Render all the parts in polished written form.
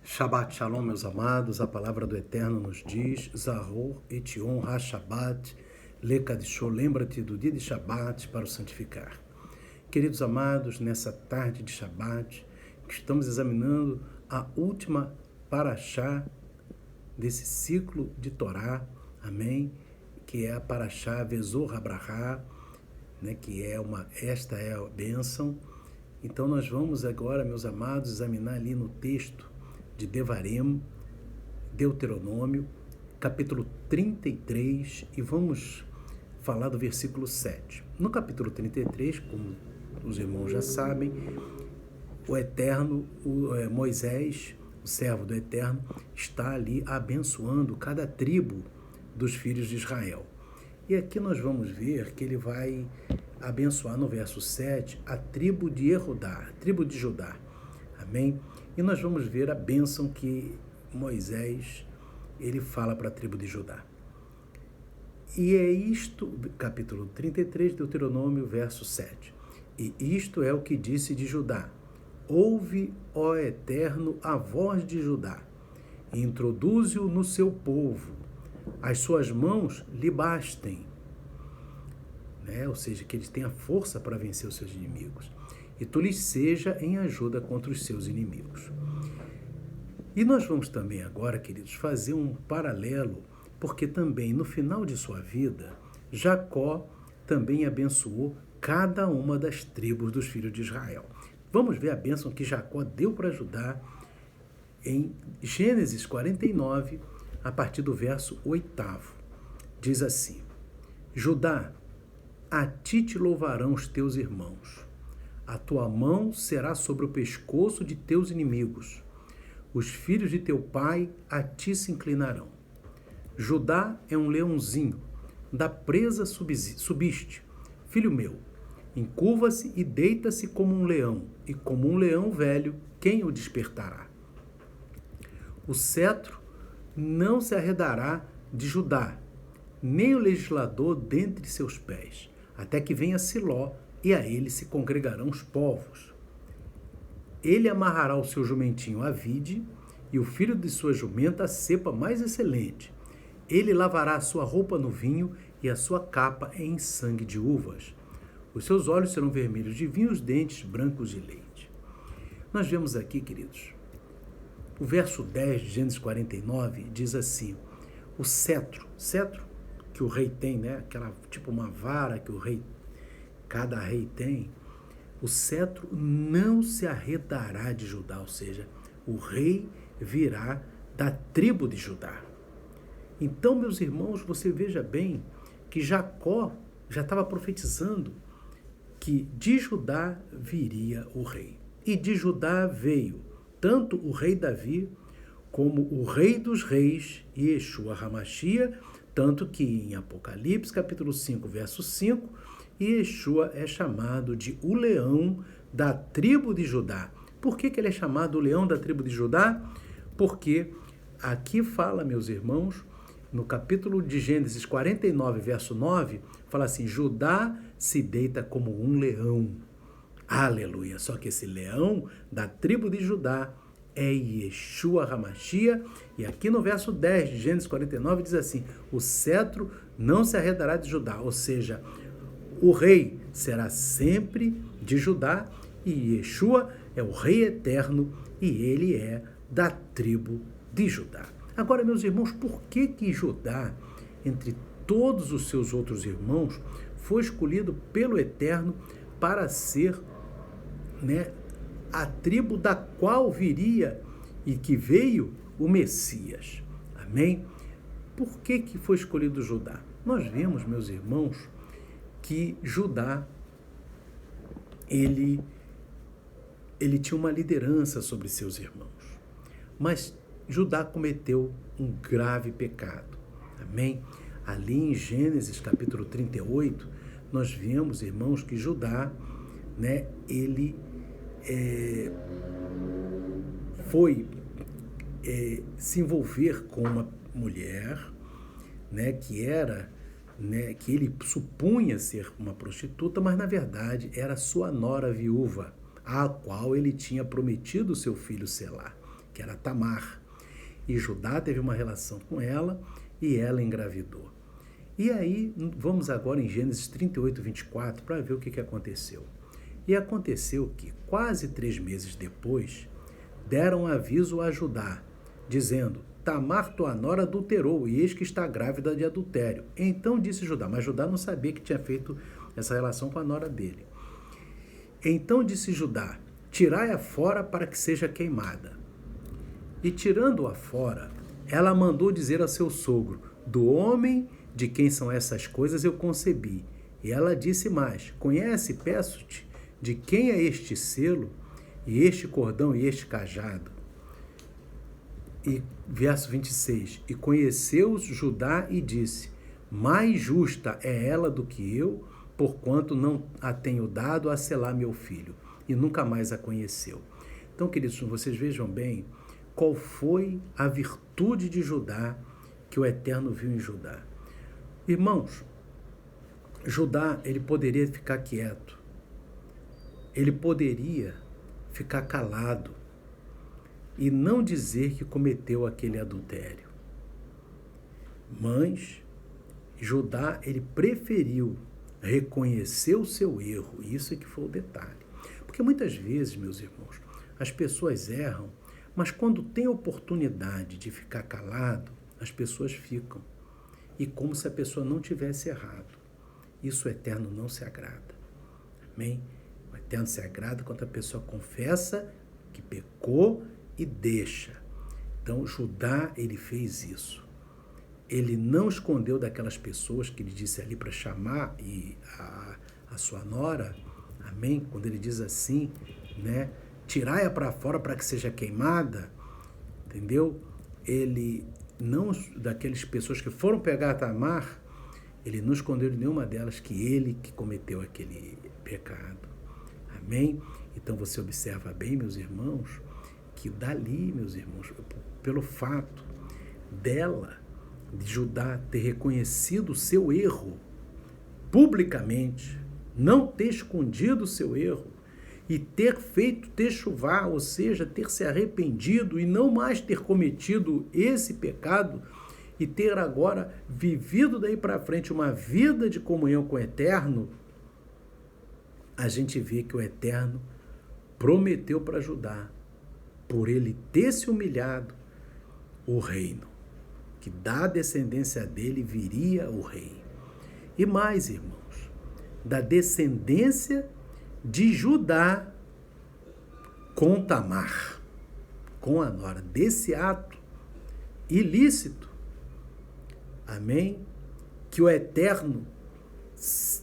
Shabbat Shalom, meus amados, a palavra do Eterno nos diz, Zahor Etion HaShabbat, Lekadishô, lembra-te do dia de Shabbat para o santificar. Queridos amados, nessa tarde de Shabbat, estamos examinando a última paraxá desse ciclo de Torá, amém? Que é a paraxá Vezor Abrahá, né? Esta é a bênção. Então nós vamos agora, meus amados, examinar ali no texto de Devarim, Deuteronômio, capítulo 33, e vamos falar do versículo 7. No capítulo 33, como os irmãos já sabem, o Eterno, Moisés, o servo do Eterno, está ali abençoando cada tribo dos filhos de Israel. E aqui nós vamos ver que ele vai abençoar no verso 7 a tribo de Erudá, a tribo de Judá. Amém? E nós vamos ver a bênção que Moisés, ele fala para a tribo de Judá. E é isto, capítulo 33, Deuteronômio, verso 7. E isto é o que disse de Judá. Ouve, ó Eterno, a voz de Judá, e introduze-o no seu povo. As suas mãos lhe bastem. Ou seja, que eles tenham força para vencer os seus inimigos. E tu lhes seja em ajuda contra os seus inimigos. E nós vamos também agora, queridos, fazer um paralelo, porque também no final de sua vida, Jacó também abençoou cada uma das tribos dos filhos de Israel. Vamos ver a bênção que Jacó deu para Judá em Gênesis 49, a partir do verso 8. Diz assim: Judá, a ti te louvarão os teus irmãos. A tua mão será sobre o pescoço de teus inimigos. Os filhos de teu pai a ti se inclinarão. Judá é um leãozinho, da presa subiste. Filho meu, encurva-se e deita-se como um leão, e como um leão velho, quem o despertará? O cetro não se arredará de Judá, nem o legislador dentre seus pés, até que venha Siló, e a ele se congregarão os povos. Ele amarrará o seu jumentinho à vide, e o filho de sua jumenta à cepa mais excelente. Ele lavará a sua roupa no vinho, e a sua capa em sangue de uvas. Os seus olhos serão vermelhos de vinho, os dentes brancos de leite. Nós vemos aqui, queridos, o verso 10 de Gênesis 49 diz assim: o cetro que o rei tem, aquela tipo uma vara que cada rei tem, o cetro não se arredará de Judá, ou seja, o rei virá da tribo de Judá. Então, meus irmãos, você veja bem que Jacó já estava profetizando que de Judá viria o rei. E de Judá veio tanto o rei Davi como o rei dos reis, Yeshua HaMashiach, tanto que em Apocalipse, capítulo 5, verso 5, Yeshua é chamado de o leão da tribo de Judá. Por que ele é chamado o leão da tribo de Judá? Porque aqui fala, meus irmãos, no capítulo de Gênesis 49, verso 9, fala assim: Judá se deita como um leão. Aleluia! Só que esse leão da tribo de Judá é Yeshua HaMashiach, e aqui no verso 10 de Gênesis 49 diz assim: o cetro não se arredará de Judá, ou seja, o rei será sempre de Judá, e Yeshua é o rei eterno, e ele é da tribo de Judá. Agora, meus irmãos, por que Judá, entre todos os seus outros irmãos, foi escolhido pelo Eterno para ser a tribo da qual viria e que veio o Messias? Amém? Por que foi escolhido Judá? Nós vemos, meus irmãos, que Judá, ele tinha uma liderança sobre seus irmãos. Mas Judá cometeu um grave pecado. Amém? Ali em Gênesis, capítulo 38, nós vemos, irmãos, que Judá, ele foi se envolver com uma mulher, que ele supunha ser uma prostituta, mas na verdade era sua nora viúva, a qual ele tinha prometido seu filho Selá. que era Tamar. E Judá teve uma relação com ela e ela engravidou. E aí, vamos agora em Gênesis 38, 24, para ver o que aconteceu. E aconteceu que, quase 3 meses depois, deram aviso a Judá, dizendo: Tamar, tua nora, adulterou, e eis que está grávida de adultério. Então disse Judá, mas Judá não sabia que tinha feito essa relação com a nora dele. Então disse Judá: tirai-a fora para que seja queimada. E tirando-a fora, ela mandou dizer a seu sogro: do homem de quem são essas coisas eu concebi. E ela disse mais: conhece, peço-te, de quem é este selo, e este cordão e este cajado? E verso 26, e conheceu Judá e disse: mais justa é ela do que eu, porquanto não a tenho dado a selar meu filho. E nunca mais a conheceu. Então, queridos, vocês vejam bem qual foi a virtude de Judá que o Eterno viu em Judá. Irmãos, Judá, ele poderia ficar quieto. Ele poderia ficar calado e não dizer que cometeu aquele adultério. Mas Judá, ele preferiu reconhecer o seu erro. Isso é que foi o detalhe. Porque muitas vezes, meus irmãos, as pessoas erram, mas quando tem oportunidade de ficar calado, as pessoas ficam. E como se a pessoa não tivesse errado. Isso o Eterno não se agrada. Amém? O Eterno se agrada quando a pessoa confessa que pecou e deixa. Então, Judá, ele fez isso. Ele não escondeu daquelas pessoas que ele disse ali para chamar a sua nora, amém? Quando ele diz assim, né? Tirai-a para fora para que seja queimada, entendeu? Ele não, daquelas pessoas que foram pegar a Tamar, ele não escondeu de nenhuma delas que ele que cometeu aquele pecado. Amém? Então você observa bem, meus irmãos, que dali, meus irmãos, pelo fato dela, de Judá ter reconhecido o seu erro publicamente, não ter escondido o seu erro e ter feito techuvá, ou seja, ter se arrependido e não mais ter cometido esse pecado e ter agora vivido daí para frente uma vida de comunhão com o Eterno, a gente vê que o Eterno prometeu para Judá, por ele ter se humilhado, o reino, que da descendência dele viria o rei. E mais, irmãos, da descendência de Judá com Tamar, com a nora, desse ato ilícito, amém? Que o Eterno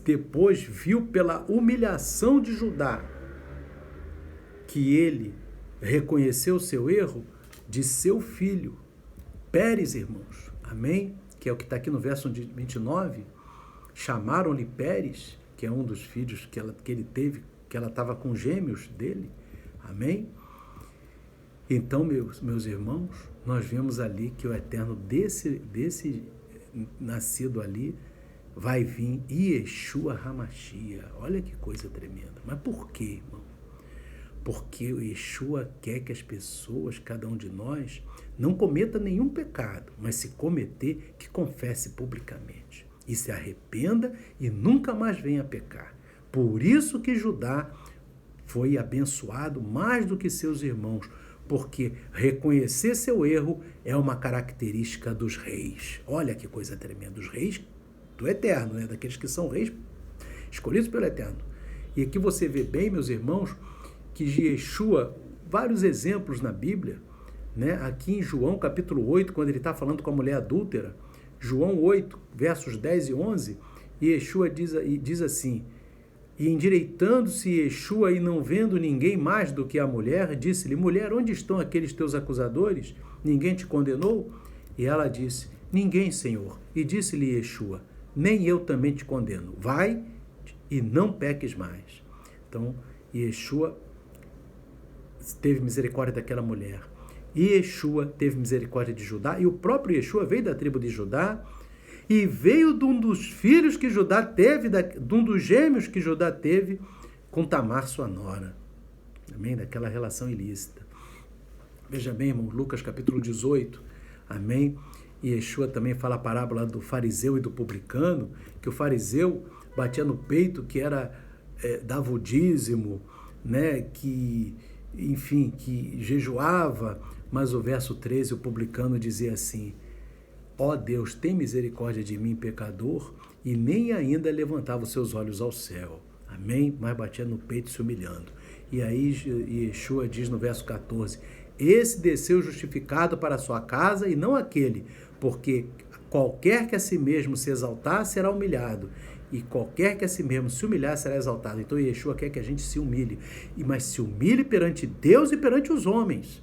depois viu pela humilhação de Judá, que ele reconheceu o seu erro de seu filho, Pérez, irmãos, amém? Que é o que está aqui no verso 29, chamaram-lhe Pérez, que é um dos filhos que ele teve, que ela estava com gêmeos dele, amém? Então, meus irmãos, nós vemos ali que o Eterno desse nascido ali vai vir Yeshua HaMashiach. Olha que coisa tremenda. Mas por quê, irmão? Porque o Yeshua quer que as pessoas, cada um de nós, não cometa nenhum pecado, mas se cometer, que confesse publicamente e se arrependa e nunca mais venha a pecar. Por isso que Judá foi abençoado mais do que seus irmãos, porque reconhecer seu erro é uma característica dos reis. Olha que coisa tremenda, dos reis do Eterno, né? Daqueles que são reis escolhidos pelo Eterno. E aqui você vê bem, meus irmãos, que Yeshua, vários exemplos na Bíblia, né? Aqui em João capítulo 8, quando ele está falando com a mulher adúltera, João 8, versos 10 e 11, Yeshua diz assim: e endireitando-se Yeshua e não vendo ninguém mais do que a mulher, disse-lhe: mulher, onde estão aqueles teus acusadores? Ninguém te condenou? E ela disse: ninguém, Senhor. E disse-lhe Yeshua: nem eu também te condeno. Vai e não peques mais. Então, Yeshua teve misericórdia daquela mulher. Yeshua teve misericórdia de Judá, e o próprio Yeshua veio da tribo de Judá, e veio de um dos filhos que Judá teve, de um dos gêmeos que Judá teve com Tamar, sua nora. Amém? Daquela relação ilícita. Veja bem, irmão, Lucas capítulo 18, amém? E Yeshua também fala a parábola do fariseu e do publicano, que o fariseu batia no peito que dava o dízimo, né? Que, enfim, que jejuava, mas o verso 13, o publicano dizia assim: ó Deus, tem misericórdia de mim, pecador, e nem ainda levantava os seus olhos ao céu. Amém? Mas batia no peito se humilhando. E aí Yeshua diz no verso 14: esse desceu justificado para a sua casa e não aquele, porque qualquer que a si mesmo se exaltar será humilhado, e qualquer que a si mesmo se humilhar será exaltado. Então Yeshua quer que a gente se humilhe, mas se humilhe perante Deus e perante os homens.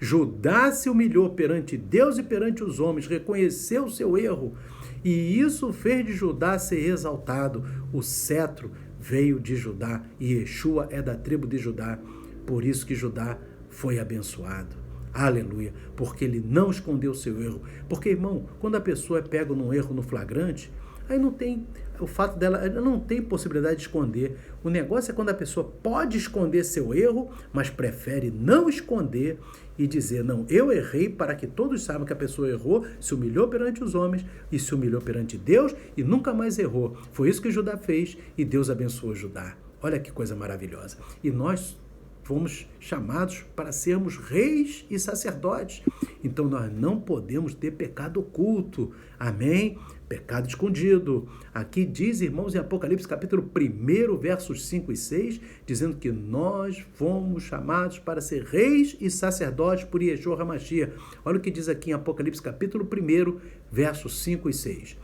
Judá se humilhou perante Deus e perante os homens, reconheceu o seu erro, e isso fez de Judá ser exaltado. O cetro veio de Judá, e Yeshua é da tribo de Judá, por isso que Judá foi abençoado. Aleluia, porque ele não escondeu o seu erro. Porque, irmão, quando a pessoa é pega num erro no flagrante, aí não tem, o fato dela, ela não tem possibilidade de esconder. O negócio é quando a pessoa pode esconder seu erro, mas prefere não esconder e dizer: não, eu errei, para que todos saibam que a pessoa errou, se humilhou perante os homens e se humilhou perante Deus e nunca mais errou. Foi isso que Judá fez e Deus abençoou Judá. Olha que coisa maravilhosa. E nós fomos chamados para sermos reis e sacerdotes. Então nós não podemos ter pecado oculto. Amém? Pecado escondido. Aqui diz, irmãos, em Apocalipse capítulo 1, versos 5 e 6, dizendo que nós fomos chamados para ser reis e sacerdotes por Yeshua HaMashiach. Olha o que diz aqui em Apocalipse capítulo 1, versos 5 e 6.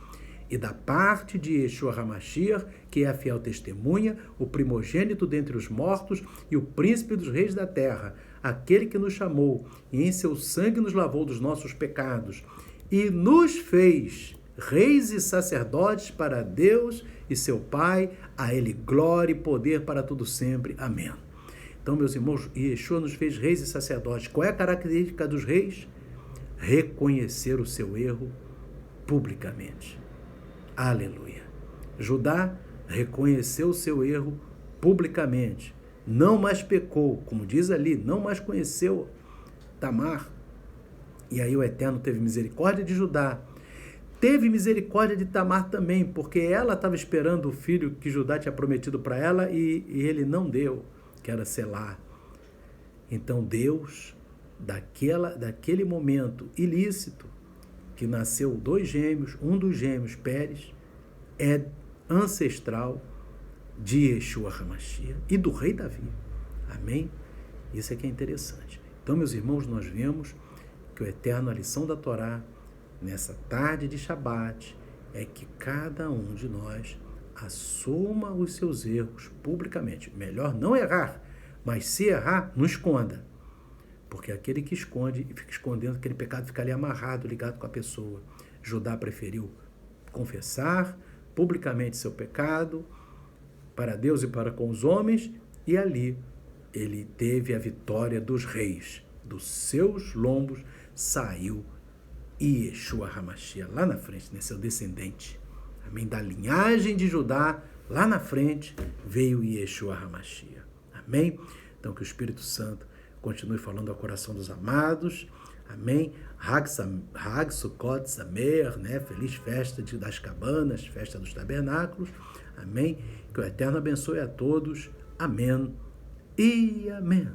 E da parte de Yeshua HaMashiach, que é a fiel testemunha, o primogênito dentre os mortos e o príncipe dos reis da terra, aquele que nos chamou e em seu sangue nos lavou dos nossos pecados e nos fez reis e sacerdotes para Deus e seu Pai, a ele glória e poder para tudo sempre. Amém. Então, meus irmãos, Yeshua nos fez reis e sacerdotes. Qual é a característica dos reis? Reconhecer o seu erro publicamente. Aleluia. Judá reconheceu o seu erro publicamente. Não mais pecou, como diz ali, não mais conheceu Tamar. E aí o Eterno teve misericórdia de Judá. Teve misericórdia de Tamar também, porque ela estava esperando o filho que Judá tinha prometido para ela e ele não deu, que era Selá. Então Deus, daquele momento ilícito, que nasceu 2 gêmeos, um dos gêmeos, Pérez, é ancestral de Yeshua HaMashiach e do rei Davi. Amém? Isso é que é interessante. Então, meus irmãos, nós vemos que o Eterno, a lição da Torá, nessa tarde de Shabat, é que cada um de nós assuma os seus erros publicamente. Melhor não errar, mas se errar, não esconda. Porque aquele que esconde e fica escondendo, aquele pecado fica ali amarrado, ligado com a pessoa. Judá preferiu confessar publicamente seu pecado para Deus e para com os homens, e ali ele teve a vitória dos reis. Dos seus lombos saiu Yeshua HaMashiach, lá na frente, né, seu descendente. Amém? Da linhagem de Judá, lá na frente, veio Yeshua HaMashiach. Amém? Então, que o Espírito Santo continue falando ao coração dos amados. Amém? Hag Sukkot Sameach, né? Feliz festa das cabanas, festa dos tabernáculos. Amém? Que o Eterno abençoe a todos. Amém e amém.